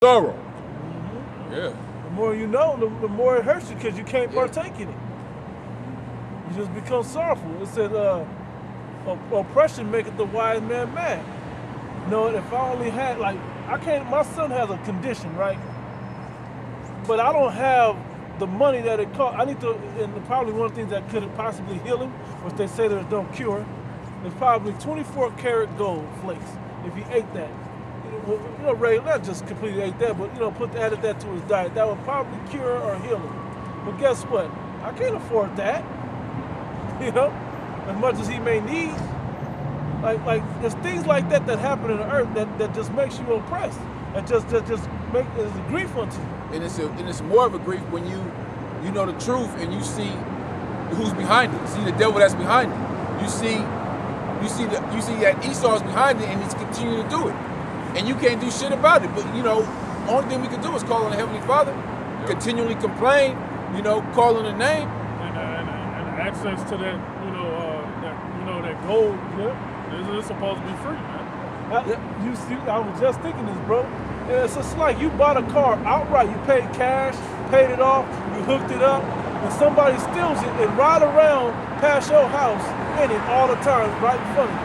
sorrow. Yeah. The more you know, the more it hurts you because you can't partake in it. You just become sorrowful. It said, oppression maketh the wise man mad. If I only had, my son has a condition, right? But I don't have the money that it costs. I need to, and probably one of the things that could possibly heal him, which they say there's no cure, is probably 24 karat gold flakes. If he ate that, Ray, not just completely ate that, but added that to his diet, that would probably cure or heal him. But guess what? I can't afford that. As much as he may need. Like there's things like that happen in the earth that just makes you oppressed. That just make it a grief unto you. And it's more of a grief when you know the truth and you see who's behind it. You see the devil that's behind it. You see that Esau's behind it and he's continuing to do it. And you can't do shit about it. But only thing we can do is call on the Heavenly Father, continually complain, call on the name. And access to that, that gold, it's supposed to be free, man. You see, I was just thinking this, bro. It's just like you bought a car outright. You paid cash, paid it off, you hooked it up, and somebody steals it and ride around past your house in it all the time, right in front of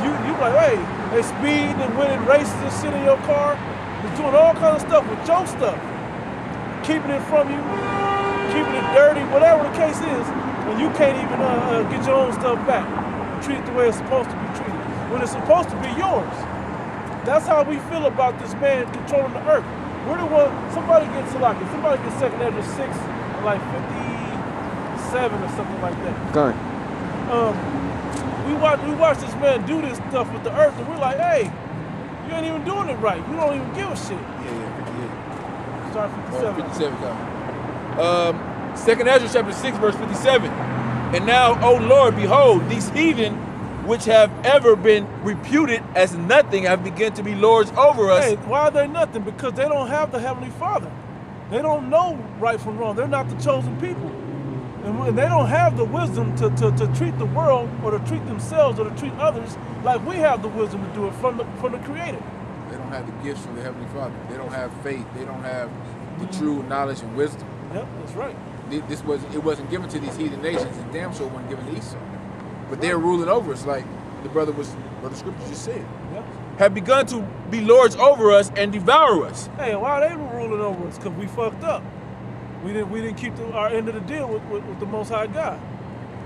you. And you like, hey, they speeding and winning races and shit in your car. They're doing all kinds of stuff with your stuff. Keeping it from you, keeping it dirty, whatever the case is, and you can't even get your own stuff back and treat it the way it's supposed to be treated, when it's supposed to be yours. That's how we feel about this man controlling the earth. We're the one, somebody gets second Ezra 6, like 57 or something like that. Okay. We watch this man do this stuff with the earth, and we're like, hey, you ain't even doing it right. You don't even give a shit. Yeah, 58. Sorry, 57. 57, come. Second Ezra chapter 6, verse 57. And now, O Lord, behold, these heathen which have ever been reputed as nothing have begun to be lords over us. Hey, why are they nothing? Because they don't have the Heavenly Father. They don't know right from wrong. They're not the chosen people. And they don't have the wisdom to treat the world or to treat themselves or to treat others like we have the wisdom to do it from the Creator. They don't have the gifts from the Heavenly Father. They don't have faith. They don't have the true knowledge and wisdom. Yep, that's right. It wasn't given to these heathen nations, and damn sure wasn't given to Esau. But they're ruling over us, like the scripture just said. Yep. Have begun to be lords over us and devour us. Hey, why are they ruling over us? Because we fucked up. We didn't keep our end of the deal with the Most High God.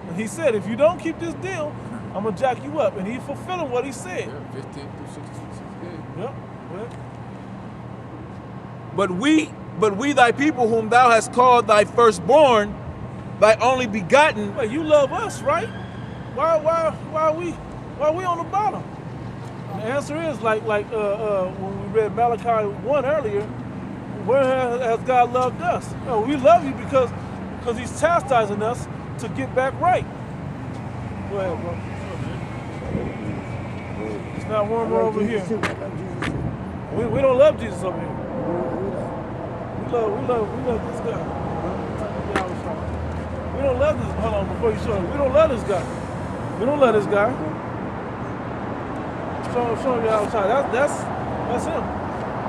And He said, if you don't keep this deal, I'm gonna jack you up. And He's fulfilling what He said. Yeah, 15 through 66 days. Yep. But we thy people whom thou hast called thy firstborn, thy only begotten. Wait, you love us, right? Why are we on the bottom? And the answer is like when we read Malachi 1 earlier, where has God loved us? No, we love you because He's chastising us to get back right. Go ahead, bro. It's not warmer over here. We don't love Jesus over here. We love this guy. We don't love this. Hold on, before you show him. We don't love this guy. We don't love this guy. Show him you outside. That's him.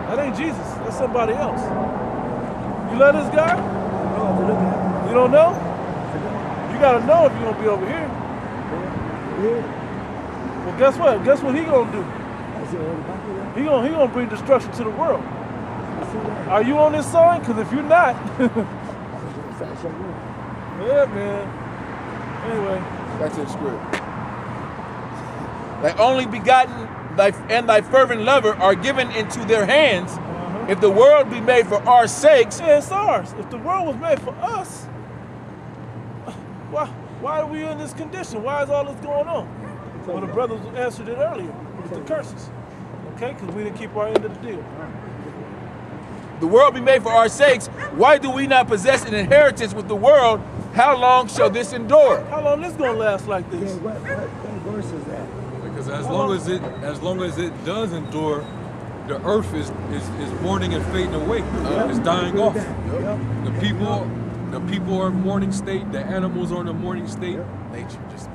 That ain't Jesus. That's somebody else. You love this guy? You don't know? You gotta know if you're gonna be over here. Well, guess what? Guess what he gonna do? He gonna bring destruction to the world. Are you on this side? Because if you're not, yeah, man. Anyway, back to the script. Thy only begotten, thy fervent lover are given into their hands. If the world be made for our sakes, yeah, it's ours. If the world was made for us, why are we in this condition? Why is all this going on? Well, the brothers answered it earlier. It's the curses. Okay, because we didn't keep our end of the deal. The world be made for our sakes. Why do we not possess an inheritance with the world? How long shall this endure? How long this gonna last like this? Yeah, what verse is that? Because as long as it does endure, the earth is mourning and fading away. It's dying off. The people are in mourning state. The animals are in a mourning state.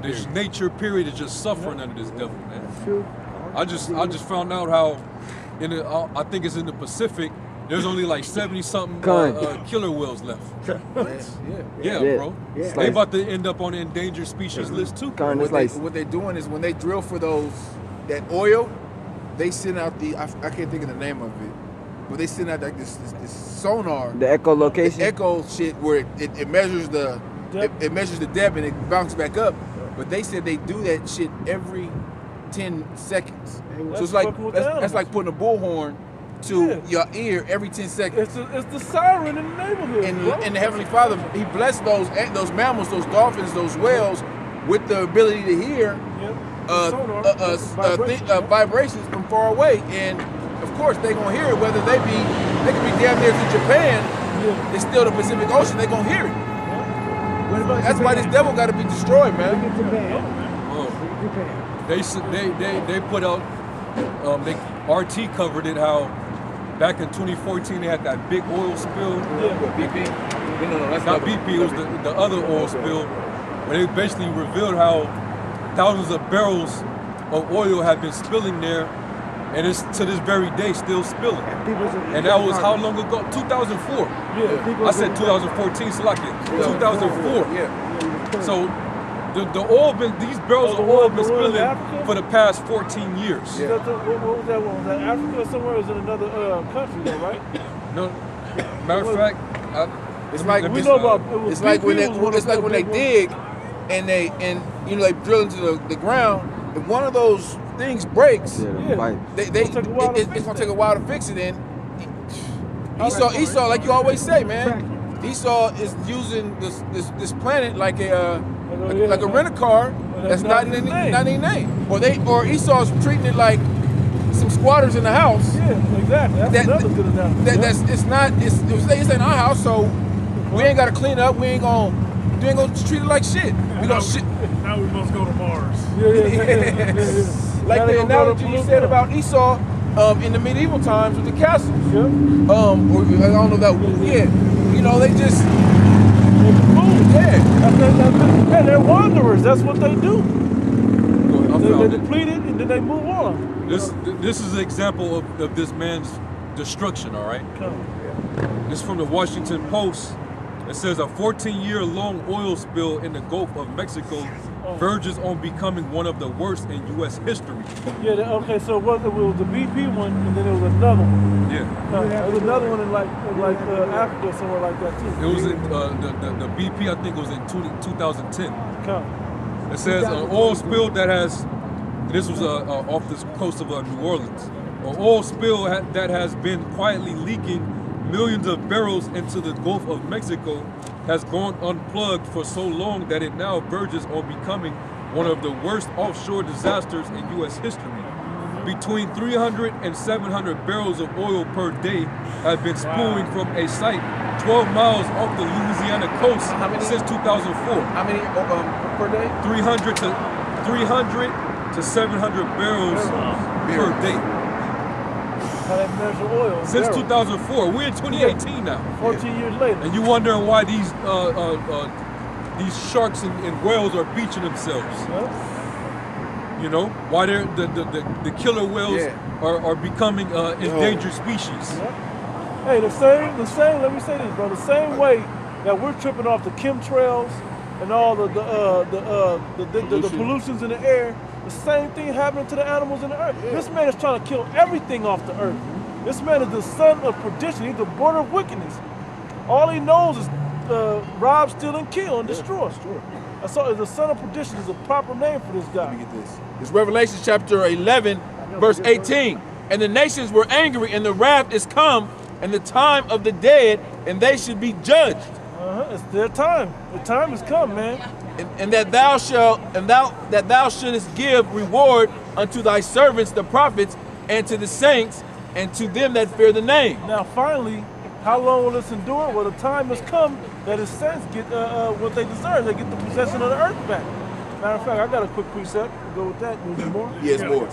This nature period is just suffering under this devil, man. I just found out how I think it's in the Pacific. There's only like 70 something killer whales left. Yeah, bro. Yeah. They about to end up on the endangered species list too. What they're doing is when they drill for that oil, they send out I can't think of the name of it, but they send out like this sonar. The echolocation. The echo shit where it measures the it measures the depth and it bounces back up. But they said they do that shit every 10 seconds. So it's like that's like putting a bullhorn to your ear every 10 seconds. It's the siren in the neighborhood. And the Heavenly Father, He blessed those mammals, those dolphins, those whales, with the ability to hear vibrations from far away. And of course, they're gonna hear it. Whether they could be damn near to Japan, it's still the Pacific Ocean. They're gonna hear it. That's why this devil got to be destroyed, man. They put out. RT covered it how back in 2014 they had that big oil spill. BP. No, that's not BP. It was the other oil spill, where they basically revealed how thousands of barrels of oil have been spilling there, and it's to this very day still spilling. And that was how long ago? 2004. I said 2014, so like 2004. So the oil these barrels of oil been spilling for the past 14 years. What was that one? Was that Africa or somewhere? Or was it another country though, right? No, matter of fact, it's like when they dig and they drill into the ground. If one of those things breaks, it's gonna take a while to fix it. And Esau, like you always say, man, Esau is using this planet like a rent-a-car that's not in their name, or Esau's treating it like some squatters in the house. Yeah, exactly. That's another good analogy. It's in our house, so we ain't gotta clean up. We ain't gonna treat it like shit. Now we must go to Mars. Like the analogy you said about Esau in the medieval times with the castles. Yeah. Or I don't know that. Yeah. They just. Yeah, they're wanderers. That's what they do. They deplete it and then they move on. This is an example of this man's destruction. All right. This is from the Washington Post. It says a 14-year-long oil spill in the Gulf of Mexico verges on becoming one of the worst in U.S. history. Yeah. Okay. So it was the BP one, and then it was another one. Yeah. It was another one in like Africa, somewhere like that too. It was in the BP. I think it was in 2010. Okay. It says an oil spill that has. This was off the coast of New Orleans. An oil spill that has been quietly leaking millions of barrels into the Gulf of Mexico has gone unplugged for so long that it now verges on becoming one of the worst offshore disasters in U.S. history. Between 300 and 700 barrels of oil per day have been spewing from a site 12 miles off the Louisiana coast since 2004. How many per day? 300 to 700 barrels per day. How they measure oil. Since 2004, we're in 2018 now. 14 years later. And you wondering why these sharks and whales are beaching themselves. Why the killer whales are becoming endangered species. Hey, the same. Let me say this, bro. The same way that we're tripping off the chemtrails and all the pollutions in the air. The same thing happening to the animals in the earth. Yeah. This man is trying to kill everything off the earth. This man is the son of perdition. He's the border of wickedness. All he knows is rob, steal, and kill, and destroy. So the son of perdition is a proper name for this guy. Let me get this. It's Revelation chapter 11, verse 18. And the nations were angry, and the wrath is come, and the time of the dead, and they should be judged. It's their time. The time has come, man. And that thou shouldest give reward unto thy servants the prophets, and to the saints, and to them that fear the name. Now finally, how long will this endure? Well, the time has come that his saints get what they deserve. They get the possession of the earth back. Matter of fact, I got a quick precept to go with that. Need more? Yes, more.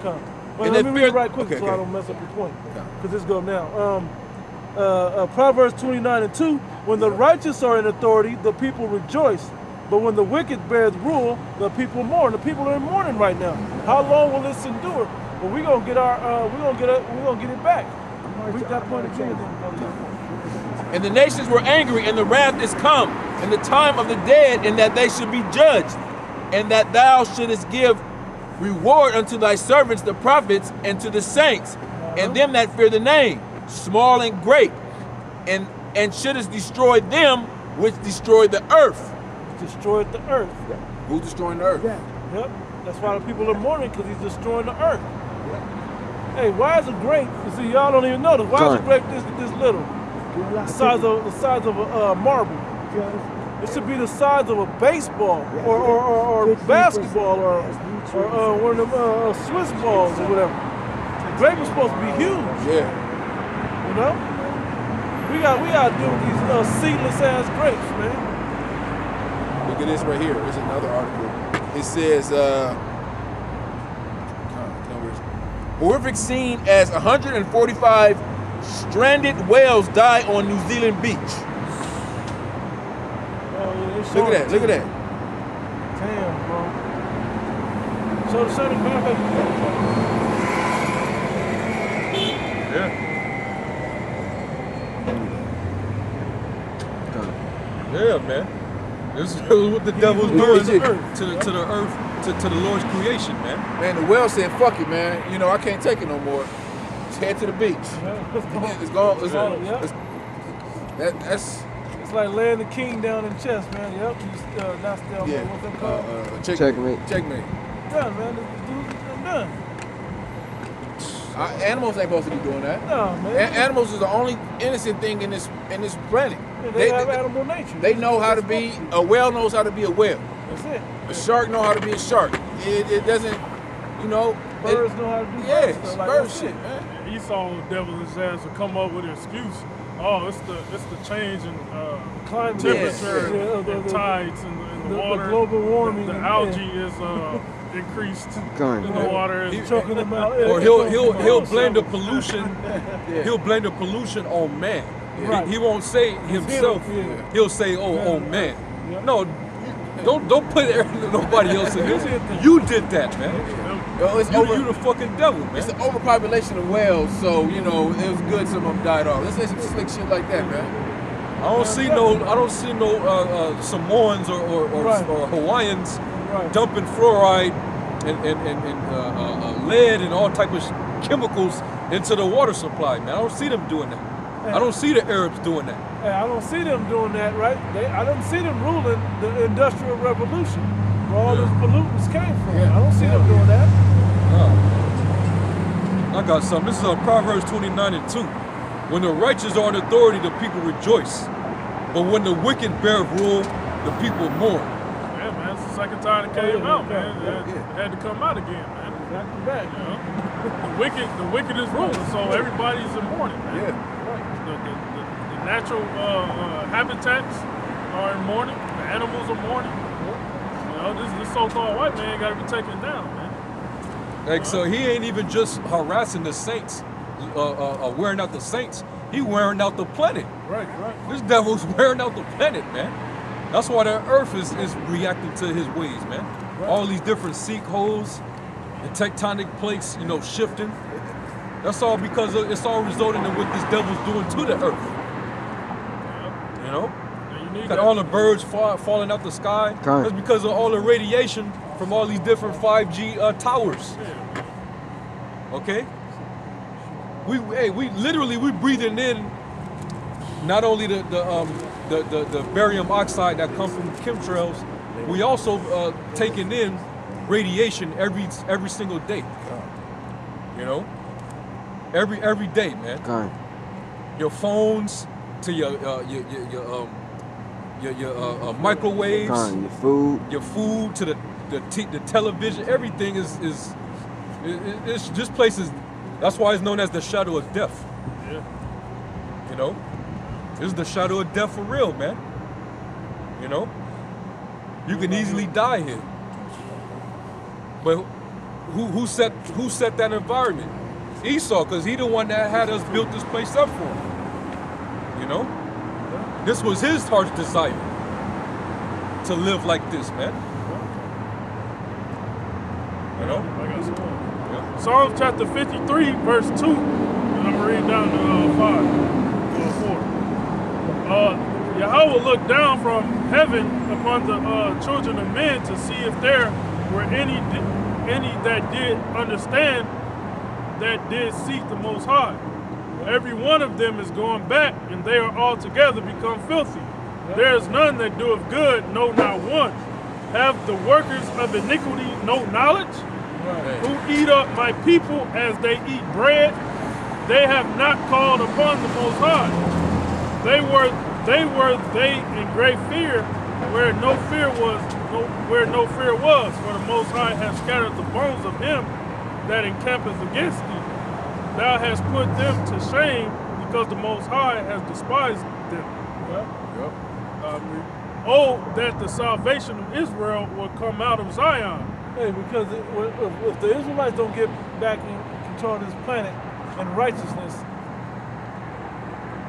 Come. Well, let me read it right quick so I don't mess up your point. Because this goes now. Proverbs 29:2, when the righteous are in authority, the people rejoice. But when the wicked bears rule, the people mourn. The people are in mourning right now. How long will this endure? Well, we're gonna get it back. Read that point again, brother. And the nations were angry, and the wrath is come, and the time of the dead, and that they should be judged, and that thou shouldest give reward unto thy servants the prophets, and to the saints, and them that fear the name, small and great, and shouldest destroy them which destroy the earth. Destroyed the earth. Who's destroying the earth? Yep. That's why the people are mourning, because he's destroying the earth. Hey, why is a grape? You see, y'all don't even know this. Why is a grape this little? The size of a marble. It should be the size of a baseball or basketball or one of them Swiss balls or whatever. The grape is supposed to be huge. Yeah. You know? We got to deal with these seedless ass grapes, man. Look at this right here. There's another article. It says, horrific scene as 145 stranded whales die on New Zealand beach. Look at that, look at that. Damn, bro. Show the back. Yeah. Yeah, man. This is what the devil's doing to the earth, to the Lord's creation, man. Man, the whale said, fuck it, man. You know, I can't take it no more. Just head to the beach. It's gone. That's it's like laying the king down in chess, man. Yep. Not still, yeah. what's that called? Checkmate. Checkmate. Done, man. This dude's done. Animals ain't supposed to be doing that. No, man. Animals is the only innocent thing in this planet. Yeah, they have animal nature. They know how to be, a whale knows how to be a whale. That's it. A shark know how to be a shark. It doesn't, you know. Birds know how to do bird stuff. bird shit, man. Esau, the devil, his ass will come up with an excuse. Oh, it's the change in climate temperature and tides in the water. The global warming. The algae is increased in the water. He's choking them out. Or he'll blame the pollution. He'll blame the pollution on man. Right. He won't say himself. He'll say, "Oh man." No, don't put nobody else in this. You did that, man. Yo, You the fucking devil, man. It's an overpopulation of whales, so you know it was good some of them died off. Let's say some slick shit like that, man. I don't see no Samoans or Hawaiians dumping fluoride and lead and all type of chemicals into the water supply, man. I don't see them doing that. I don't see the Arabs doing that. Hey, I don't see them doing that, right? I don't see them ruling the Industrial Revolution, where all those pollutants came from. I don't see them doing that. I got something. This is Proverbs 29:2. When the righteous are in authority, the people rejoice. But when the wicked bear rule, the people mourn. Yeah, man. It's the second time it came out, man. It had to come out again, man. Back to back, you know. The wicked is ruling, so everybody's in mourning, man. Yeah. The natural habitats are in mourning. The animals are mourning. You know, this so-called white man got to be taken down, man. Like, so he ain't even just harassing the saints, wearing out the saints. He wearing out the planet. Right. This devil's wearing out the planet, man. That's why the earth is reacting to his ways, man. Right. All these different sinkholes and tectonic plates, you know, shifting. That's all because it's all resulting in what this devil's doing to the earth. You know? Got all the birds falling out the sky. That's because of all the radiation from all these different 5G towers. Okay? We literally breathing in not only the barium oxide that comes from chemtrails, we also taking in radiation every single day. You know? Every day, man. Your phones to your microwaves, your food to the television. Everything is this place is. That's why it's known as the shadow of death. Yeah. You know, this is the shadow of death for real, man. You know, you can easily die here. But who set that environment? Esau, because he the one that had us built this place up for him. You know? This was his heart's desire to live like this, man. You know? Psalms chapter 53, verse 2. I'm gonna read down to 5 or 4. Yahweh looked down from heaven upon the children of men to see if there were any that did understand, that did seek the Most High. Every one of them is going back, and they are altogether become filthy. There is none that doeth good, no, not one. Have the workers of iniquity no knowledge? Who eat up my people as they eat bread? They have not called upon the Most High. They were in great fear, where no fear was, for the Most High hath scattered the bones of him that encampeth against thee. Thou hast put them to shame, because the Most High has despised them. Oh, that the salvation of Israel will come out of Zion. Hey, because if the Israelites don't get back in control of this planet and righteousness,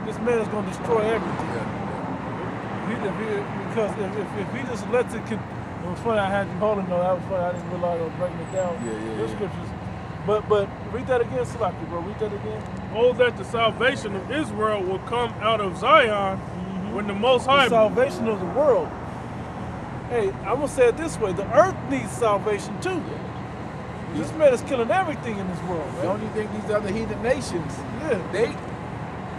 this man is going to destroy everything. Because if he just lets it, it was funny. I had you holding though. That was funny. I didn't realize I was breaking it down. The scriptures. But read that again, Salaki, bro. Read that again. Oh, that the salvation of Israel will come out of Zion, when the Most High. The salvation of the world. Hey, I'm gonna say it this way: the earth needs salvation too. This man is killing everything in this world. Man. Don't you think these other heathen nations? Yeah.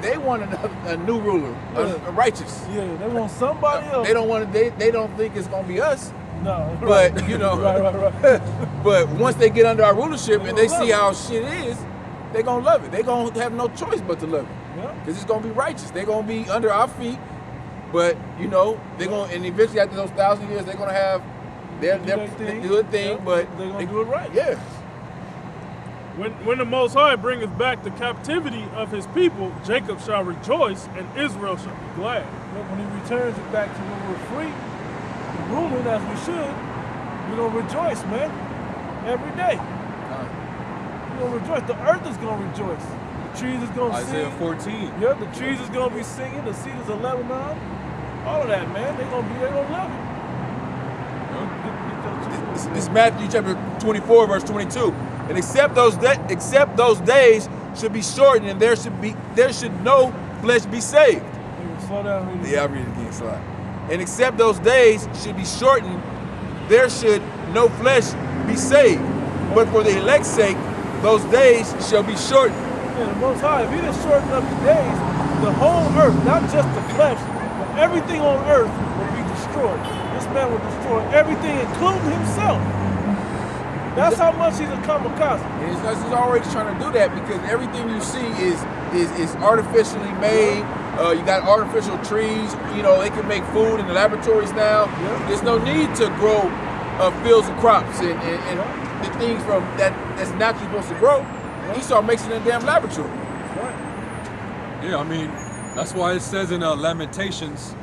They want a new ruler, a righteous. Yeah, they want somebody else. They don't want to. They don't think it's gonna be us. No, but you know, right. But once they get under our rulership and they see how shit is, they gonna love it. They gonna have no choice but to love it, because it's gonna be righteous. They gonna be under our feet, but you know they gonna, and eventually after those 1,000 years, they're gonna have their good thing, but they're gonna do it right. Yeah. When the Most High bringeth back the captivity of his people, Jacob shall rejoice, and Israel shall be glad. When he returns it back to when we're free, ruling as we should, we're going to rejoice, man. Every day. We're going to rejoice. The earth is going to rejoice. The trees is going to sing. Isaiah 14. Yeah, the trees is going to be singing. The cedars of Lebanon. All of that, man. They're going to love it. This is Matthew chapter 24, verse 22. And except those days should be shortened, and there should no flesh be saved. Slow down, read it. Yeah, I'll read it again, slide. And except those days should be shortened, there should no flesh be saved. But for the elect's sake, those days shall be shortened. Yeah, the Most High, if he didn't shorten up the days, the whole earth, not just the flesh, but everything on earth will be destroyed. This man will destroy everything, including himself. That's how much he's a kamikaze. He's already trying to do that, because everything you see is artificially made. You got artificial trees. You know, they can make food in the laboratories now. Yep. There's no need to grow fields of crops and the things from that's naturally supposed to grow. He started mixing in a damn laboratory. Yeah, I mean, that's why it says in Lamentations,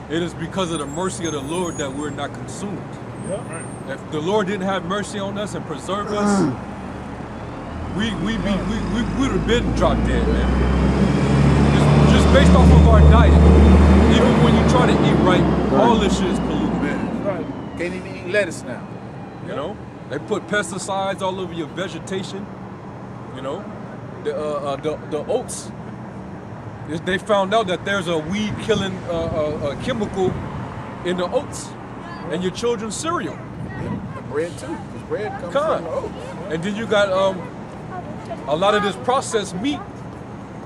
it is because of the mercy of the Lord that we're not consumed. Right. If the Lord didn't have mercy on us and preserve us, we would have been dropped dead, man. Just based off of our diet. Even when you try to eat right, all this shit is polluted, man. Right. Can't even eat lettuce now. You know, they put pesticides all over your vegetation. You know, the oats. They found out that there's a weed-killing chemical in the oats and your children's cereal. Yeah, the bread too. Because bread comes from the oats. And then you got a lot of this processed meat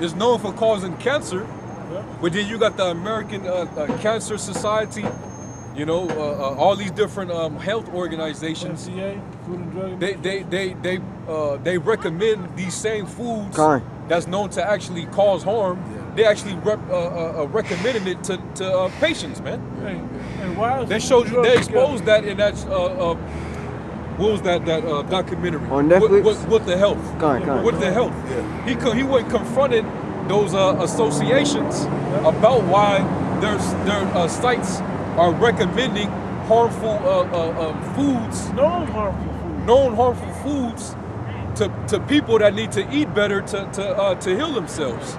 is known for causing cancer. But then you got the American Cancer Society, you know, all these different health organizations. FDA, Food and Drug. They recommend these same foods that's known to actually cause harm. Yeah. They actually recommended it to patients, man. Hey, and why is they exposed that in that what was that documentary on Netflix? With the health, with the health. Yeah. He went confronted those associations about why their sites are recommending harmful foods, known harmful foods to people that need to eat better to heal themselves.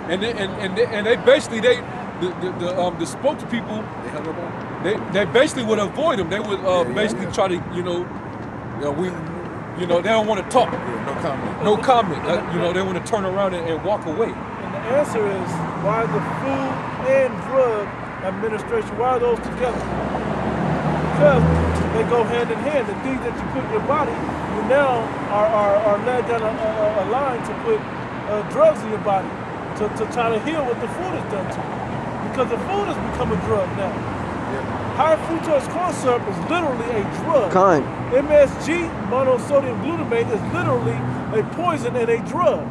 And they basically the spokespeople they basically would avoid them. They would basically try to You know, they don't want to talk. Yeah, no comment. No comment. You know, they want to turn around and walk away. And the answer is why the food and drug administration, why are those together? Because they go hand in hand. The things that you put in your body, you now are led down a line to put drugs in your body to try to heal what the food has done to you. Because the food has become a drug now. High fructose corn syrup is literally a drug. MSG, monosodium glutamate, is literally a poison and a drug.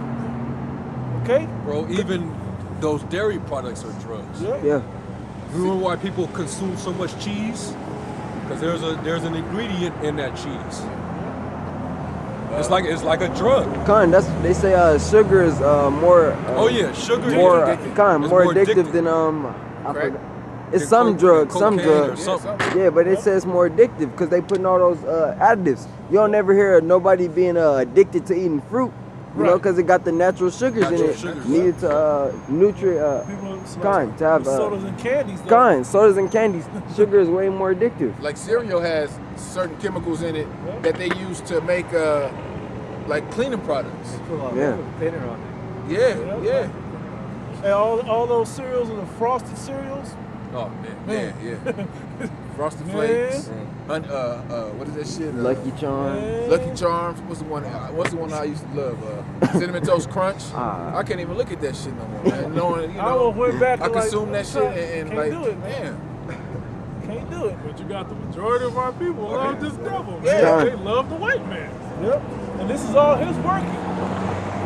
Okay? Bro, even those dairy products are drugs. Yeah. Remember why people consume so much cheese? Because there's an ingredient in that cheese. It's like a drug. They say sugar is more. Oh yeah, sugar more is addictive. more addictive than I Crack? forgot. It's some drugs, some cocaine or drugs. something. Yeah, but it says more addictive because they putting all those additives. You don't never hear of nobody being addicted to eating fruit, you know, because it got the natural sugars in Natural it sugars, needed to nutrient. People To have sodas and candies. Though. sodas and candies. Sugar is way more addictive. Like cereal has certain chemicals in it that they use to make like cleaning products. Yeah. Yeah. And all those cereals are the frosted cereals. Oh man. Yeah. Frosted Man. Flakes. What is that shit? Lucky Charm. Man. Lucky Charms. What's the one I used to love? Cinnamon Toast Crunch. Ah. I can't even look at that shit no more. Man. Knowing, you I know, went back I to consume that shit and can't like, do it, man. man. Can't do it. But you got the majority of our people love this devil. Yeah. Man. They love the white man. Yep. And this is all his working.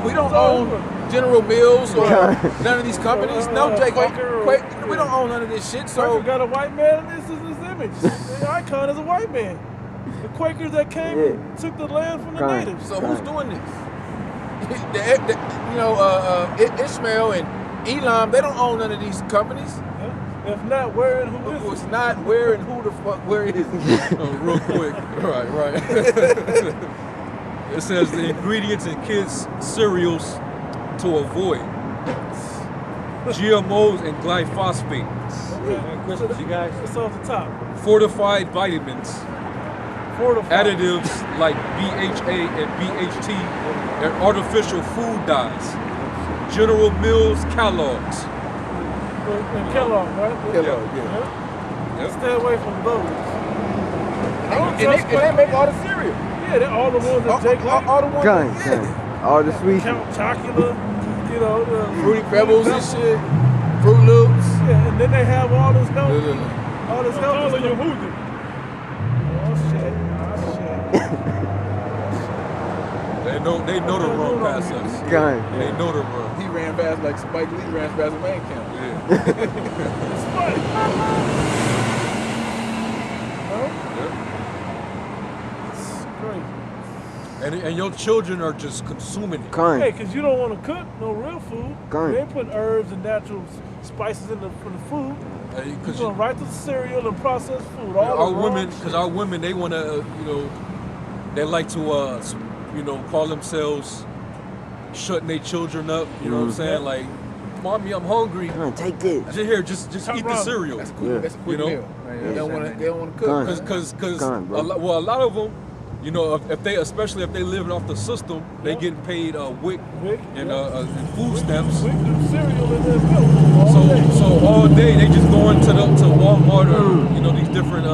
We don't own General Mills or none of these companies. No, Jake. Quaker We don't own none of this shit. Quaker So got a white man, and this is his image. The icon is a white man. The Quakers that came and took the land from the Right. natives. So who's doing this? Ishmael and Elam, they don't own none of these companies. Yeah. If not, where and who is it? It's not where and who the fuck, where is it? Real quick. Right. It says the ingredients in kids' cereals to avoid: GMOs and glyphosate, You guys, it's off the top. fortified vitamins, Fortified. additives like BHA and BHT, and artificial food dyes. General Mills Kellogg's. And Kellogg, right? Kellogg, Yep. Stay away from those. And they make all the cereal. Yeah, they're all the ones that Jake likes. All the ones. All the sweet. Count Chocula, you know, the Fruity Pebbles and shit. Fruit Loops. Yeah, and then they have all this help. Look. All this help. Calling you hoodoo. They know the run past us. They know the run. He ran fast like Spike Lee ran fast as man count. And your children are just consuming it. Hey, because you don't want to cook no real food. They ain't putting herbs and natural spices in the food. You're going right to the cereal and processed food. Our women, they want to, they like to, call themselves shutting their children up. You know what I'm saying? Like, mommy, I'm hungry. Take this. Just eat the cereal. That's cool. That's a quick meal. They don't want to cook. Because a lot of them, especially if they living off the system, they getting paid WIC and food stamps. WIC do cereal in their milk. So all day they just go into Walmart or these different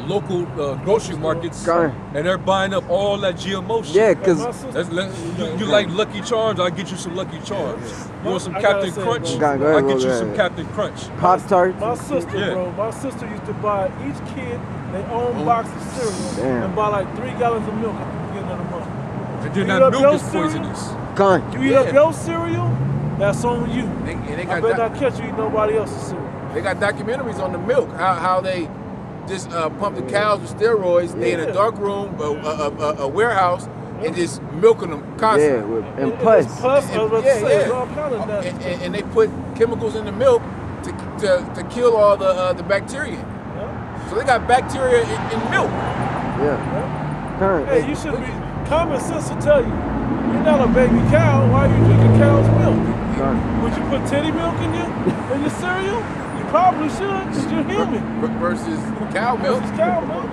local grocery markets, and they're buying up all that GMO shit. Yeah, because you like Lucky Charms, I'll get you some Lucky Charms. You want some Captain Crunch? I'll get you some Captain Crunch. Pop-Tarts. My sister, bro, my sister used to buy each kid their own box of cereal and buy like 3 gallons of milk at the beginning of the month. And then that milk is poisonous. You eat up your cereal, that's on you. They I better not catch you eating nobody else's cereal. They got documentaries on the milk, how they just pump the cows with steroids. They in a dark room, a warehouse, and just milking them constantly. Yeah, and pus. And they put chemicals in the milk to kill all the bacteria. So they got bacteria in milk. Hey, you should be, common sense will tell you, you're not a baby cow, why are you drinking cow's milk? Would you put titty milk in your cereal? You probably should, because you're human. Versus cow milk. Versus cow milk.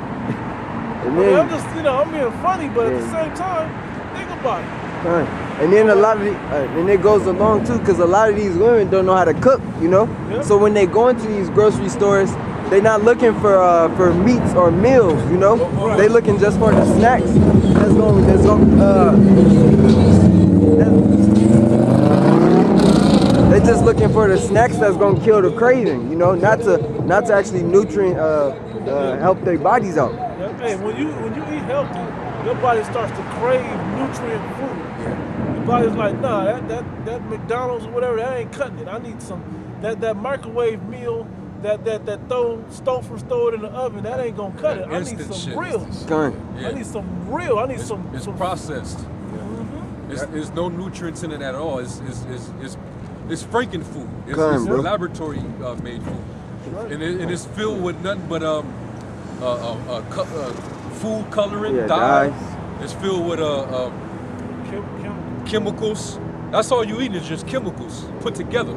And I mean, then, I'm just, I'm being funny, but at the Yeah. same time, think about it. Right. And then a lot of and it goes along too, because a lot of these women don't know how to cook, Yep. So when they go into these grocery stores, they're not looking for meats or meals, Right. They looking just for the snacks. They just looking for the snacks that's gonna kill the craving, not to actually nutrient help their bodies out. Yep. Hey, when you eat healthy, your body starts to crave nutrient food. Your body's like, nah, that McDonald's or whatever, that ain't cutting it. I need some that microwave meal, that throw it in the oven, that ain't gonna cut it. I need Instant some shit. real. Yeah. I need some real. I need It's, some. it's some processed. There's no nutrients in it at all. It's Franken food. It's Bro. laboratory made food, and it's filled with nothing but food coloring, Yeah, dyes. dyes. It's filled with chemicals. That's all you eat is just chemicals put together,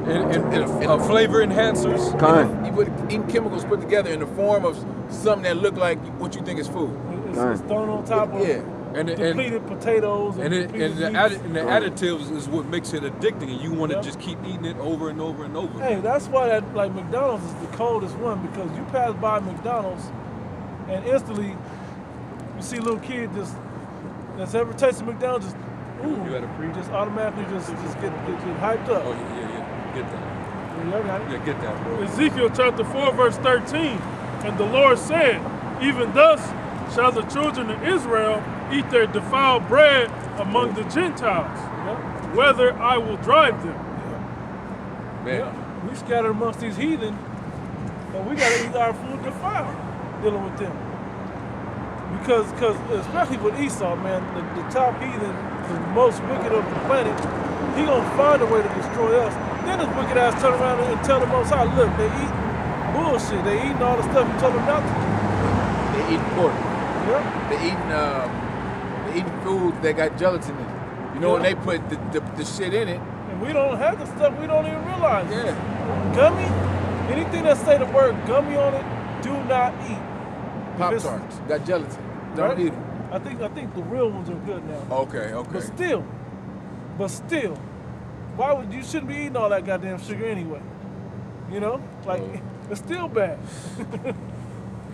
and flavor enhancers. Kind. You eating chemicals put together in the form of something that look like what you think is food. It's thrown on top of Yeah. depleted potatoes and the depleted meats. additives is what makes it addicting, and you want to Yep. just keep eating it over and over and over. Hey, that's why that like McDonald's is the coldest one, because you pass by McDonald's and instantly you see a little kid that's ever tasted McDonald's just You had a pre? just automatically just get hyped up. Oh yeah. Get that. Yeah, I got it. Yeah, get that, bro. Ezekiel chapter 4, verse 13. And the Lord said, even thus shall the children of Israel eat their defiled bread among the Gentiles, whether I will drive them. Man. Yeah, we scattered amongst these heathen, and we gotta eat our food defiled, dealing with them. Because especially with Esau, man, the top heathen, the most wicked of the planet, he gonna find a way to destroy us. Then this wicked ass turn around and tell the Most High, look, they eating bullshit. They eating all the stuff you told them not to. They eating pork. Yeah. They eating food that got gelatin in it. When they put the shit in it. And we don't have the stuff we don't even realize. Yeah. Gummy, anything that say the word gummy on it, do not eat. Pop If it's- Tarts got gelatin. Don't Right? eat them. I think the real ones are good now. Okay. But still, why would you shouldn't be eating all that goddamn sugar anyway? It's still bad.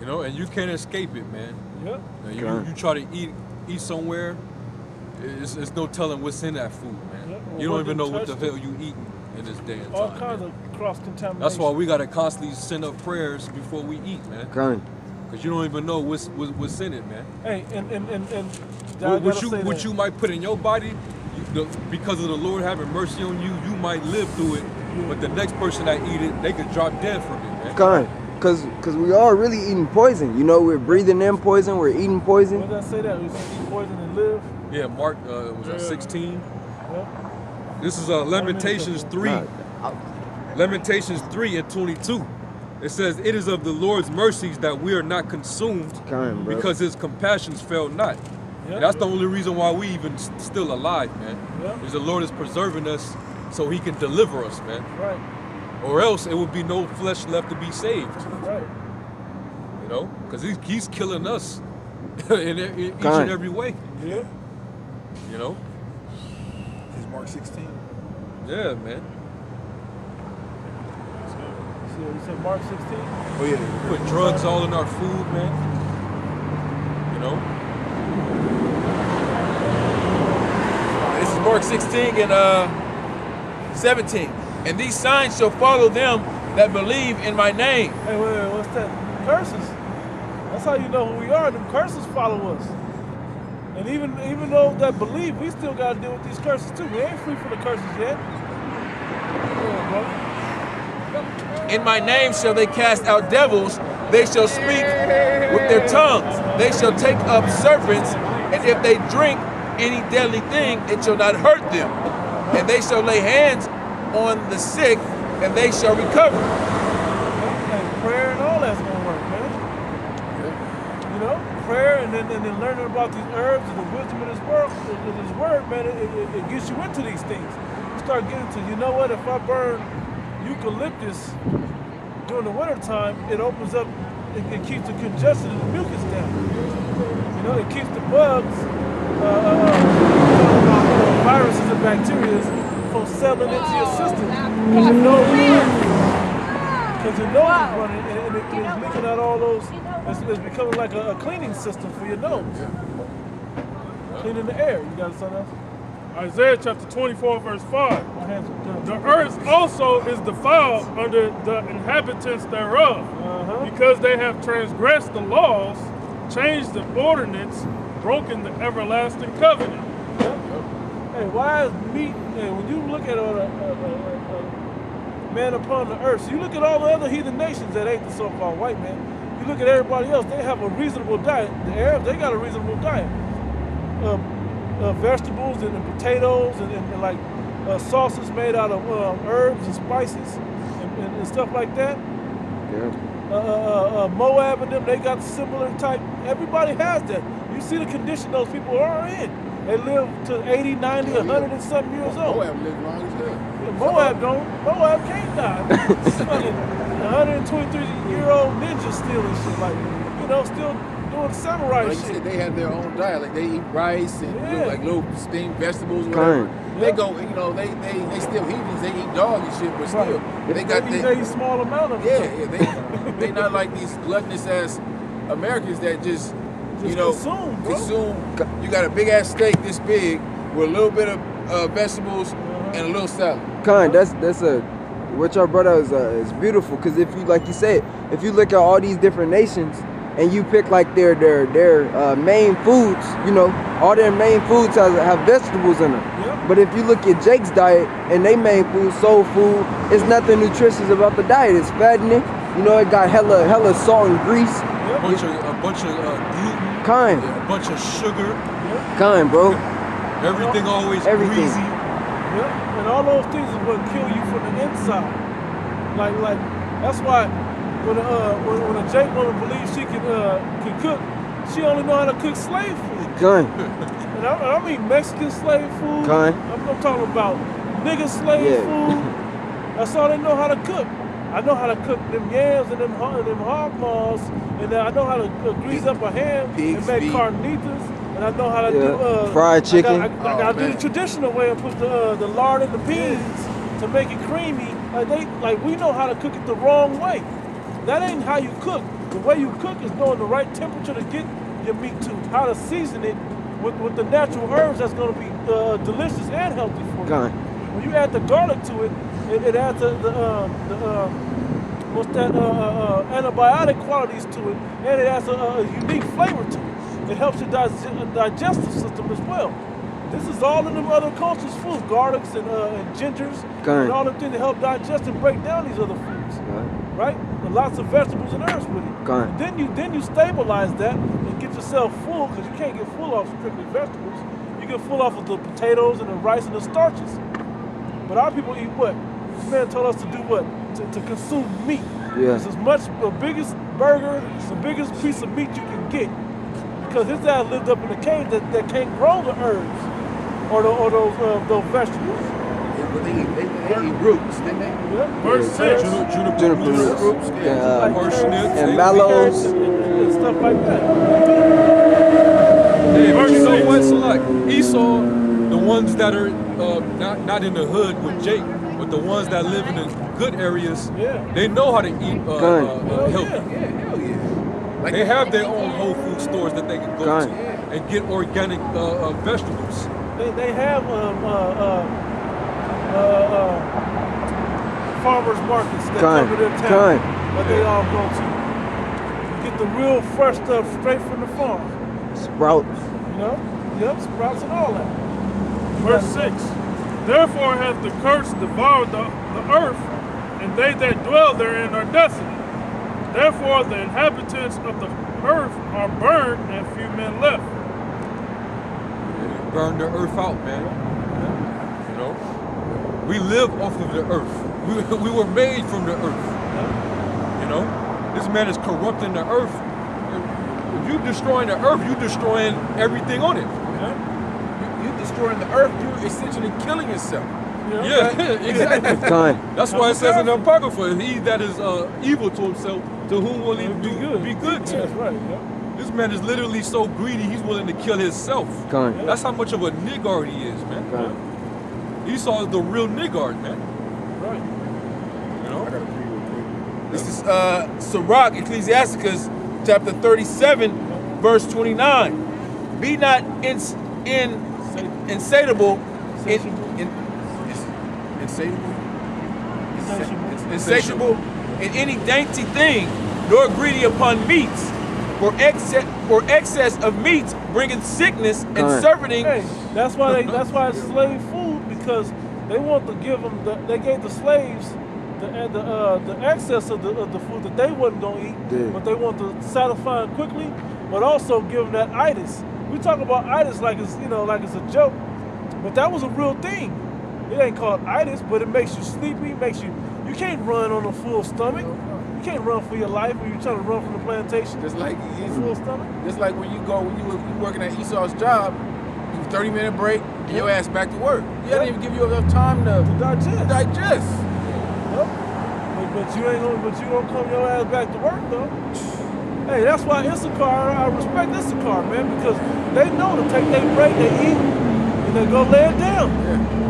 And you can't escape it, man. Yep. You try to eat somewhere, it's no telling what's in that food, man. Yep. You Or don't even know what the touched it. hell you eating in this day and All time. kinds man. of cross contamination. That's why we gotta constantly send up prayers before we eat, man. Kind. Cause you don't even know what's in it, man. Hey, and What you might put in your body, because of the Lord having mercy on you, you might live through it. But the next person that eat it, they could drop dead from it, man. Kind. Cause we are really eating poison. We're breathing in poison. We're eating poison. What did I say that? We should eat poison and live. Yeah, Mark was that 16. Yep. This is Lamentations 3. Lamentations 3 and 22. It says, it is of the Lord's mercies that we are not consumed, Kind, bro. because his compassions fail not. Yep. And that's the only reason why we even still alive, man. Yep. Is the Lord is preserving us so he can deliver us, man. Right. Or else it would be no flesh left to be saved. Right. Because he's killing us in each and Kind. every way. Yeah. Is Mark 16? Yeah, man. So you said Mark 16? Oh yeah. Put drugs all in our food, man. This is Mark 16 and 17. And these signs shall follow them that believe in my name. Hey, wait, what's that? Curses. That's how you know who we are. Them curses follow us. And even though that believe, we still got to deal with these curses too. We ain't free from the curses yet. Come on, bro. In my name shall they cast out devils. They shall speak with their tongues. They shall take up serpents. And if they drink any deadly thing, it shall not hurt them. And they shall lay hands on the sick, and they shall recover. And prayer and all that's gonna work, man. Prayer and then learning about these herbs and the wisdom of this word, man, it gets you into these things. You start getting to, what, if I burn eucalyptus during the wintertime, it opens up it keeps the congestion and the mucus down. You know, it keeps the bugs, viruses and bacteria from settling into your system because your nose is running and it's leaking out all those. It's becoming like a cleaning system for your nose. Cleaning the air. You got something else? Isaiah chapter 24, verse 5. My hands are done. The earth also is defiled under the inhabitants thereof, because they have transgressed the laws, changed the ordinance, broken the everlasting covenant. Hey, why is meat, when you look at a man upon the earth, so you look at all the other heathen nations that ain't the so-called white man, you look at everybody else, they have a reasonable diet. The Arabs, they got a reasonable diet. Vegetables and potatoes and like sauces made out of herbs and spices and stuff like that. Yeah. Moab and them, they got similar type. Everybody has that. You see the condition those people are in. They live to 80, 90, 100 and something years old. Moab live long as hell. Yeah, Moab can't die. 123-year-old ninja still and shit, like, you know, still doing samurai Like you shit. said, they have their own diet. Like they eat rice and like little steamed vegetables, Kind. whatever. They go, you know, they still heathens. They eat dog and shit, but still, they got they eat small amount of yeah, it. they not like these gluttonous ass Americans that just you know consume, bro. You got a big ass steak this big with a little bit of vegetables and a little salad. Kind, that's what y'all brought out is beautiful, because if you, like you said, if you look at all these different nations and you pick like their main foods, you know, all their main foods have vegetables in them. Yep. But if you look at Jake's diet and they main food, soul food, it's nothing nutritious about the diet. It's fattening, you know, it got hella salt and grease. A bunch of gluten. Kind, A bunch of sugar. kind, bro. Everything always Everything. greasy. Yeah, and all those things is what kill you from the inside. Like that's why when a Jake woman believes she can cook, she only know how to cook slave food. Kind, And I mean Mexican slave food. Kind. I'm talking about nigga slave food. That's all they know how to cook. I know how to cook them yams and them hog maws, and I know how to grease up a ham and make carnitas. And I know how to do fried chicken. I gotta do the traditional way and put the lard in the beans to make it creamy. Like we know how to cook it the wrong way. That ain't how you cook. The way you cook is knowing the right temperature to get your meat to. How to season it with the natural herbs that's gonna be delicious and healthy for you. Kind. When you add the garlic to it, it adds antibiotic qualities to it, and it adds a unique flavor to it. It helps your digestive system as well. This is all in them other cultures' foods, garlics and gingers, and all them things that help digest and break down these other foods, right? And lots of vegetables and herbs with it. And then you stabilize that and get yourself full, because you can't get full off strictly vegetables. You get full off of the potatoes and the rice and the starches. But our people eat what? This man told us to do what? To consume meat. Yeah. It's as much the biggest burger, the biggest piece of meat you can get. Because his dad lived up in the cave that can't grow the herbs or those vegetables. Yeah, but they eat roots, didn't they? Yeah. Verse 6. Juniper roots, and mallows. And stuff like that. Hey, but you know what? So like Esau, the ones that are not in the hood with Jake, but the ones that live in the good areas, they know how to eat healthy. Hell yeah. Like They have their own Whole Food stores that they can go to and get organic vegetables. They have farmers markets that come to their town that they all go to. Get the real fresh stuff straight from the farm. Sprouts. You know? Yep, sprouts and all that. Verse 6. Therefore hath the curse devoured the earth, and they that dwell therein are desolate. Therefore the inhabitants of the earth are burned, and few men left. Burn the earth out, man. You know, we live off of the earth. We were made from the earth. You know, this man is corrupting the earth. If you destroying the earth, you destroying everything on it. you destroying the earth, you're essentially killing yourself. Yeah, exactly. Con. That's why it says in the Apocrypha, he that is evil to himself, to whom will he Be good. be good to? That's right. Yeah. This man is literally so greedy, he's willing to kill himself. Con. That's how much of a niggard he is, man. Con. Esau is the real niggard, man. Right. You know? This is Sirach, Ecclesiasticus, chapter 37, verse 29. Be not insatiable. Insatiable in any dainty thing, nor greedy upon meats. For excess of meats bringeth sickness and Right. surfeiting. Hey, that's why it's slave food, because they want to give them. They gave the slaves the excess of the food that they wasn't gonna eat, Yeah. but they want to satisfy it quickly, but also give them that itis. We talk about itis like it's like it's a joke, but that was a real thing. It ain't called itis, but it makes you sleepy. You can't run on a full stomach. You can't run for your life when you're trying to run from the plantation. Just like Full stomach. Just like when you working at Esau's job, you 30-minute break, and your ass back to work. He didn't even give you enough time to Digest. digest. Yep. But you don't come your ass back to work though. Hey, that's why I respect Issachar, man, because they know to take their break, they eat, and they go lay it down.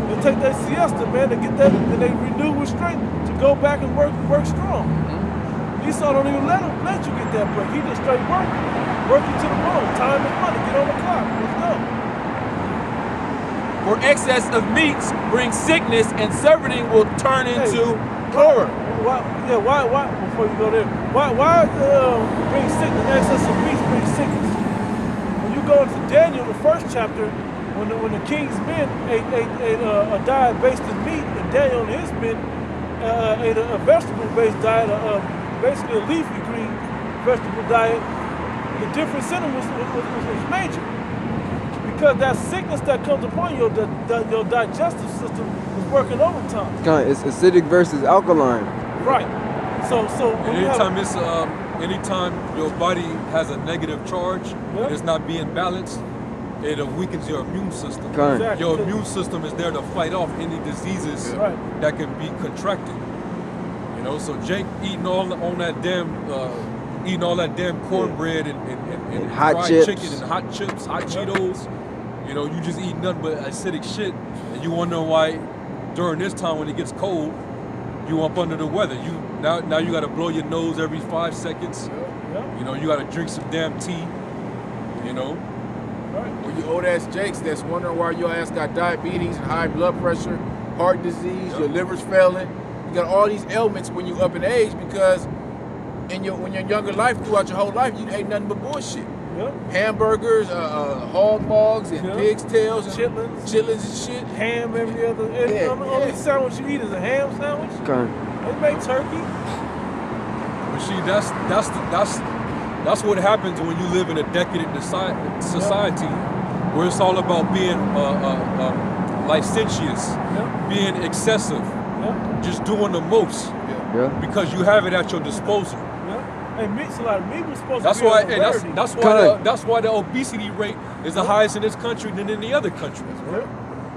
They take their siesta, man, to get that, and they renew with strength to go back and work strong. Esau don't even let you get that break. He just straight work you to the bone. Time is money. Get on the clock. Let's go. For excess of meats brings sickness, and surfeiting will turn into horror. Why? Before you go there, why bring sickness? Excess of meats brings sickness. When you go into Daniel, the first chapter, when the king's men ate a diet based in meat, and Daniel and his men ate a vegetable-based diet, basically a leafy green vegetable diet, the difference in them was major. Because that sickness that comes upon you, your digestive system is working overtime. Con. It's acidic versus alkaline. Right. So when you have Anytime your body has a negative charge and it's not being balanced, it weakens your immune system. Con. Exactly. Your immune system is there to fight off any diseases Right. that can be contracted. You know, so Jake eating all that damn cornbread and hot fried chips. chicken and hot chips, hot Cheetos. You know, you just eat nothing but acidic shit, and you wonder why during this time when it gets cold, you up under the weather. Now you got to blow your nose every 5 seconds. Yeah. You know, you got to drink some damn tea. You know, When you old ass Jakes that's wondering why your ass got diabetes and high blood pressure, heart disease, your liver's failing. You got all these ailments when you up in age because when your younger life, throughout your whole life, you ate nothing but bullshit. Yep. Hamburgers, hog maws, and pig's tails, and Chitlins. and shit. Ham every other. Yeah, Only sandwich you eat is a ham sandwich. Con. They make turkey. but see, that's what happens when you live in a decadent society, where it's all about being licentious, being excessive, just doing the most Yeah. because you have it at your disposal. Hey, meat's a lot. Meat was supposed That's to be why, a and rarity. that's why the obesity rate is the highest in this country than in the other countries.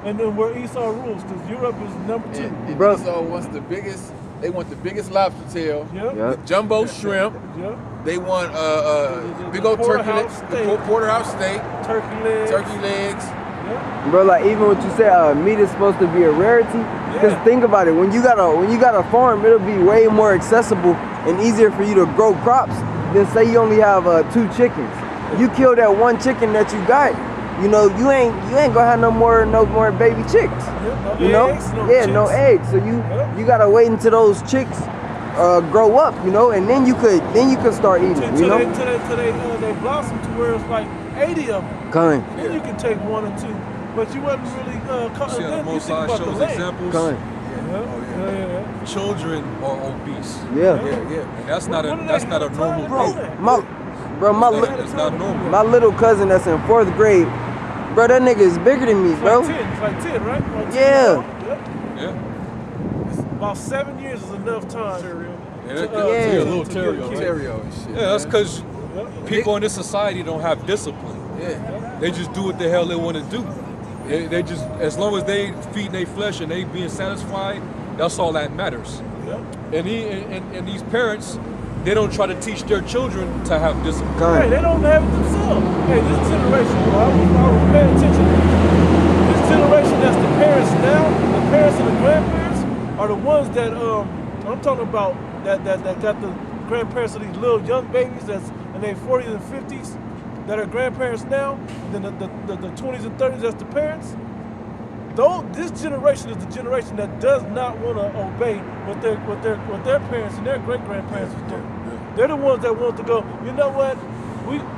And then where Esau rules, because Europe is number 2. And Bro. Esau wants the biggest. They want the biggest lobster tail, Yep. Yeah. the jumbo shrimp. Yep. They want big old turkey, porterhouse the steak. porterhouse steak, Turkey legs. Yep. Bro, like even what you said, meat is supposed to be a rarity. Because think about it, when you got a farm, it'll be way more accessible and easier for you to grow crops than say you only have 2 chickens. You kill that one chicken that you got, you ain't gonna have no more baby chicks. No eggs, No eggs. So you gotta wait until those chicks grow up, and then you could start eating, Till they blossom to where it's like 80 of them. Kind. Then you can take 1 or 2. But you wasn't really See how the then you Most think High about the shows leg. examples. Kind. Yeah. Children are obese, Yeah. and that's not a What did normal Bro, thing. It's It's not normal. my little cousin that's in 4th grade, bro, that nigga is bigger than me, It's bro. like 10. It's like 10, right? Like 10 Yeah. years old. Yeah. About 7 years is enough time. Yeah, to, that- to yeah, get a little to Terrio, get a kid. Ontario and shit. Yeah, that's because Yeah. people in this society don't have discipline. Yeah. They just do what the hell they want to do. They just, as long as they feeding their flesh and they being satisfied, that's all that matters. Yeah. And these parents, they don't try to teach their children to have discipline. Hey, they don't have it themselves. Hey, this generation, I was paying attention. This generation that's the parents now, the parents and the grandparents, are the ones that I'm talking about that got the grandparents of these little young babies that's in their 40s and 50s that are grandparents now. Then the 20s and 30s that's the parents. This generation is the generation that does not want to obey what their parents and their great grandparents was doing. They're the ones that want to go, you know what?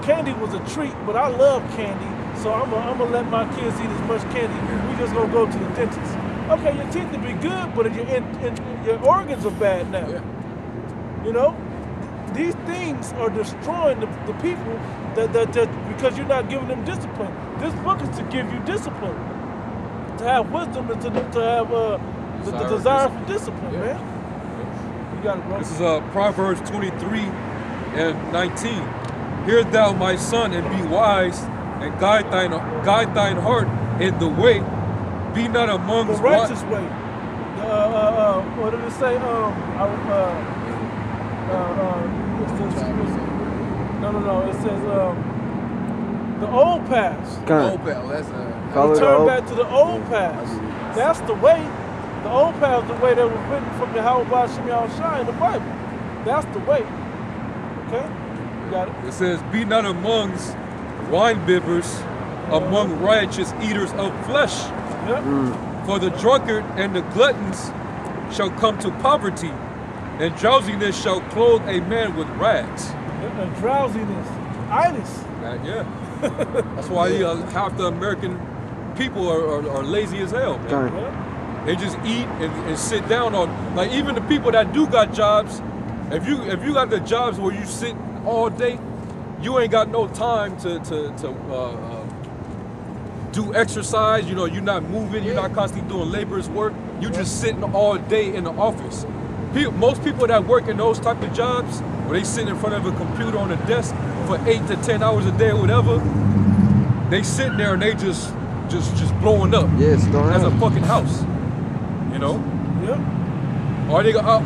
Candy was a treat, but I love candy, so I'm gonna let my kids eat as much candy. We just gonna go to the dentist. Okay, your teeth will be good, but your organs are bad now. Yeah. You know, these things are destroying the people that because you're not giving them discipline. This book is to give you discipline, to have wisdom, and to have the desire for discipline, man. You got it, bro. This is Proverbs 23 and 19. Hear thou, my son, and be wise, and guide thine heart in the way. Be not among the righteous way. What did it say? No. It says the old path. Old pal, that's Return back to the old path. That's the way. The old path is the way that was written from Yahweh Shem Yahushua in the Bible. That's the way. Okay? You got it? It says, be not amongst wine bibbers, among righteous eaters of flesh. Yep. For the drunkard and the gluttons shall come to poverty, and drowsiness shall clothe a man with rags. And drowsiness, itis. Yeah. That's why half the American people are lazy as hell, man. Yeah. They just eat and sit down on, like, even the people that do got jobs, if you got the jobs where you sit all day, you ain't got no time to do exercise. You know, you're not moving, you're not constantly doing labor's work. You just sitting all day in the office. Most people that work in those type of jobs, where they sit in front of a computer on a desk for 8 to 10 hours a day or whatever, they sit there and they just blowing up as a fucking house. You know? Yep.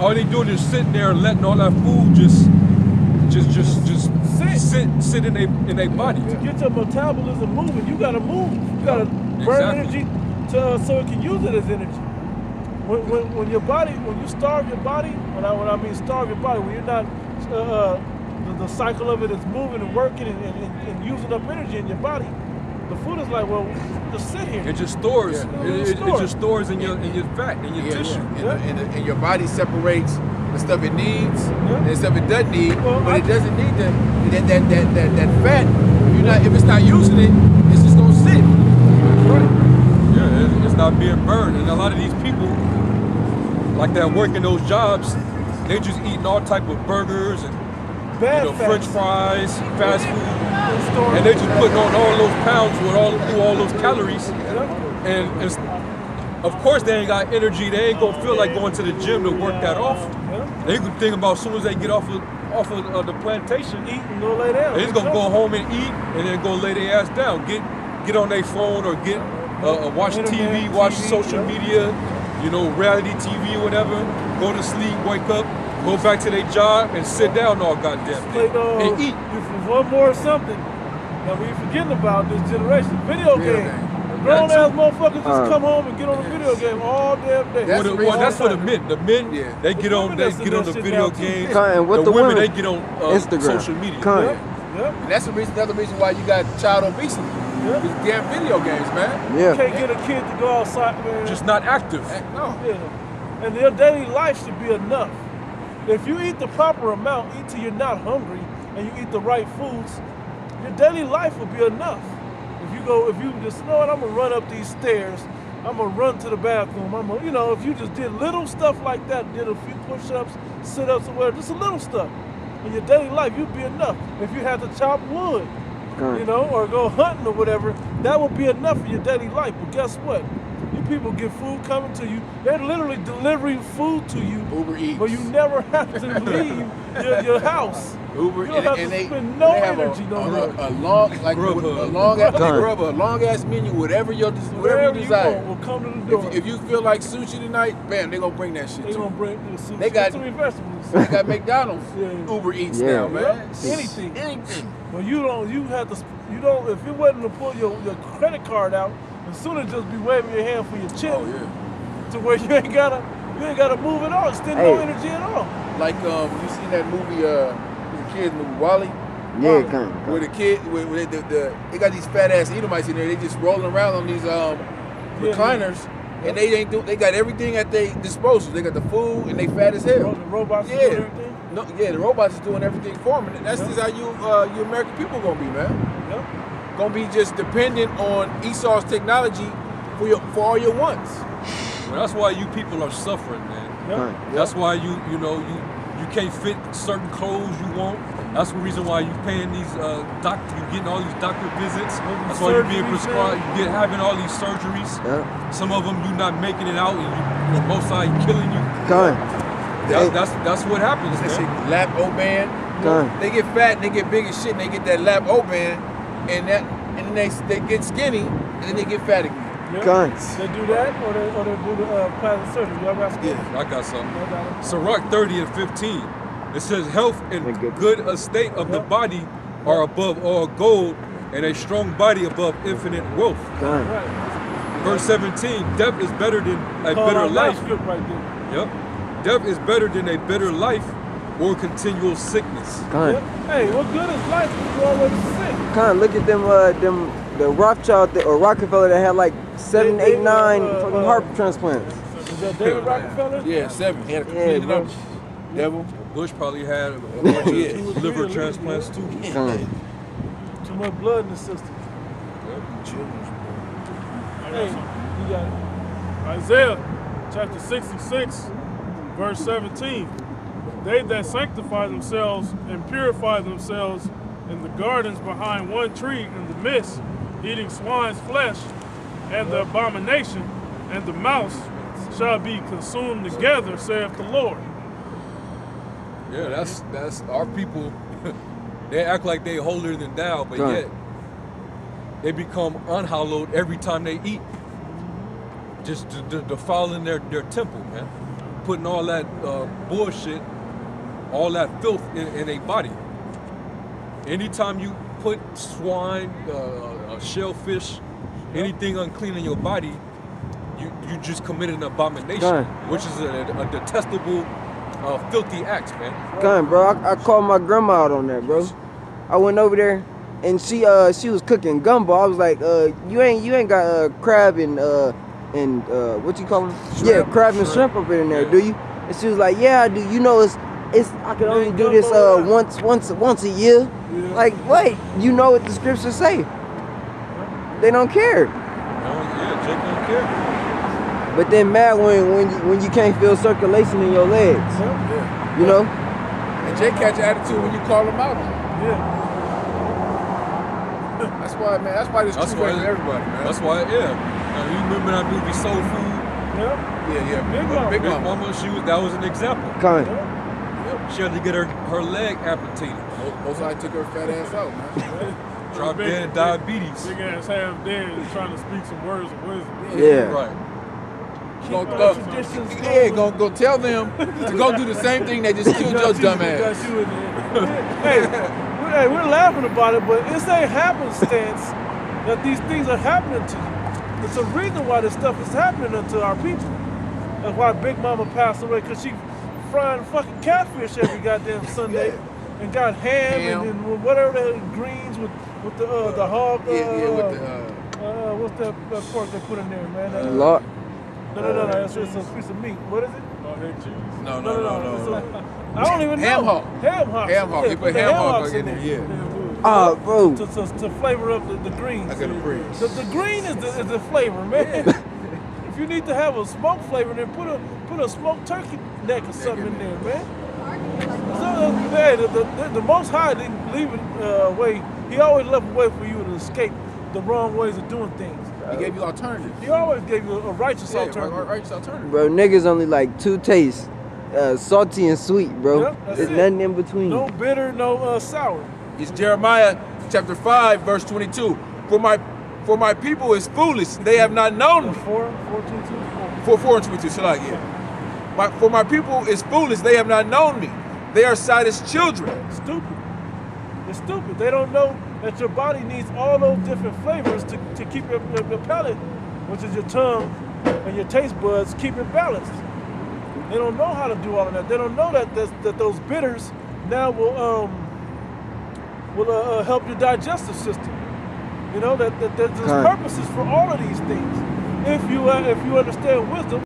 All they doing is sitting there and letting all that food just sit in their body. To get your metabolism moving, you gotta move. You gotta burn energy so it can use it as energy. When your body, when you starve your body, when I mean starve your body, when you're not the cycle of it is moving and working and using up energy in your body, the food is like, well, just sit here. It just stores. It just stores in your fat, in your tissue. And your body separates the stuff it needs and the stuff it doesn't need, but it doesn't need that fat. If it's not using it, it's just gonna sit. Right. Yeah, it's not being burned, and a lot of these people, like that working those jobs, they just eating all type of burgers and French fries, fast food, and they just putting on all those pounds with all those calories, and of course they ain't got energy. They ain't gonna feel like going to the gym to work that off. They can think about as soon as they get off of the plantation, eat and go lay down. They just gonna go home and eat, and then go lay their ass down, get on their phone or get watch TV, watch social media, reality TV or whatever. Go to sleep, wake up, go back to their job, and sit down all goddamn day and eat. One more something that we forgetting about this generation: video games. Grown ass motherfuckers just come home and get on a video game all damn day. That's for the men. The men, they get on the video games. And the women, they get on Instagram, social media. Yep. And that's another reason why you got child obesity. These damn video games, man. You can't get a kid to go outside, man. Just not active. No. Yeah. And their daily life should be enough. If you eat the proper amount, eat till you're not hungry, and you eat the right foods, your daily life will be enough. If you just know what, I'm gonna run up these stairs, I'm gonna run to the bathroom, if you just did little stuff like that, did a few push-ups, sit-ups, or whatever, just a little stuff in your daily life, you'd be enough. If you had to chop wood, or go hunting or whatever, that would be enough for your daily life. But guess what? You people get food coming to you. They're literally delivering food to you. Uber Eats. But you never have to leave your house. Uber, You don't have to spend no have energy no more. a long, like Grubhub. a long ass menu, whatever you Whatever desire. want will come to the door. If you feel like sushi tonight, bam, they gonna bring that shit. They to gonna you. bring the sushi. They got- Three vegetables. They got McDonald's, Yeah. Uber Eats Yeah. now, man. Anything. Anything. Well, you have to. You don't. If you're waiting to pull your credit card out, as soon as just be waving your hand for your chip, Oh yeah. to where you ain't gotta move at all. Extend no Hey. energy at all. Like you seen that movie, the kids movie Wally, Yeah, kind where the kid, where they got these fat ass Edomites in there. They just rolling around on these recliners, and they got everything at their disposal. They got the food, and they fat as hell. The robots Yeah. do everything. No, yeah, the robots is doing everything for them. And that's just how you American people gonna be, man. Yep. Gonna be just dependent on Esau's technology for all your wants. Well, that's why you people are suffering, man. Yep. Right. That's why you can't fit certain clothes you want. That's the reason why you paying these doctor, you getting all these doctor visits. That's why you're being Surgeries, prescribed, man. having all these surgeries. Yeah. Some of them you not making it out, and you know, most side killing you. Kind. That's what happens, That shit, man. lap O-band. Done. They get fat and they get big as shit and they get that lap O-band and then they get skinny and then they get fat again. Yep. Guns. They do that, or they do the plastic surgery. Y'all got some? Yeah. I got something. Y'all got it. Sirach 30 and 15. It says health and And good- good estate of the body are above all gold, and a strong body above infinite wealth. Kind. Right. Verse 17, death is better than a Call bitter out life. script right there. Yep. Death is better than a bitter life or continual sickness. Kind. Yep. Hey, what good is life if you're already sick? Kind. Look at them the Rothschild or Rockefeller that had like 7, 8, 9 fucking heart transplants. Is that David Rockefeller? Yeah, 7. He had to Yeah, clean it bro. up. Devil. Bush probably had a bunch Yeah. of liver transplants too. Kind. Too much blood in the system. Hey, you got it. Isaiah chapter 66, verse 17. They that sanctify themselves and purify themselves in the gardens behind one tree in the midst, eating swine's flesh, and the abomination and the mouse shall be consumed together, saith the Lord. Yeah, that's our people. They act like they holier than thou, but Right. yet they become unhallowed every time they eat. Just defiling their temple, man. Putting all that bullshit, all that filth in a body. Anytime you put swine, shellfish, anything unclean in your body, you just committed an abomination, Right. which is a detestable, filthy act, man. Kind, bro. I called my grandma out on that, bro. I went over there and she was cooking gumbo. I was like, you ain't got crab and what you call them? Yeah, crab and shrimp up in there, Yeah. do you? And she was like, yeah, I do. You know, it's I can only do this once a year. Yeah. Like, wait, you know what the scriptures say? They don't care. Yeah, Jake don't care. But then mad when you can't feel circulation in your legs. Yeah. You know? And Jay catch attitude when you call him out on it. Yeah. That's why, man. That's why this That's truth why. ain't for everybody, man. That's why. Yeah. Now, you remember that movie Soul Food? Yep. Yeah. Big Mama. Big Big Mama. Mama, that was an example. Kind. She had to get her leg amputated. Most I took her fat ass out, man. Drop Big- dead diabetes. Big ass half dead and trying to speak some words of wisdom. Yeah. Right. Go tell them to go do the same thing that just killed your dumb Got ass. you in there. hey, we're laughing about it, but it's a happenstance that these things are happening to you. It's a reason why this stuff is happening to our people. That's why Big Mama passed away, because she frying fucking catfish every goddamn Sunday and got ham. And whatever the greens with the hog. What's that pork they put in there, man? Lot. No. It's a piece of meat. What is it? Oh, heck, Jesus. No. I don't even know. Ham hock. Ham hock. Ham hock. You put the ham hock hocks in there, yeah. Oh, bro. To flavor up the greens. I gotta preach. The green is the flavor, man. If you need to have a smoked flavor, then put a smoked turkey neck or something in there, man. So, hey, the Most High didn't leave it way. He always left a way for you to escape the wrong ways of doing things. He gave you alternatives. He always gave you a righteous alternative. Righteous alternative. Bro, niggas only like 2 tastes. salty and sweet, bro. Yep, that's There's it. nothing in between. No bitter, no sour. It's Jeremiah chapter 5, verse 22. For my people is foolish, they have not known me. 4, 22, 4 and 22, shall I? Yeah. For my people is foolish, they have not known me. They are sight as children. Stupid. It's stupid. They don't know that your body needs all those different flavors to keep your palate, which is your tongue and your taste buds, keep it balanced. They don't know how to do all of that. They don't know that those bitters now will help your digestive system. You know that there's purposes for all of these things. If you understand wisdom.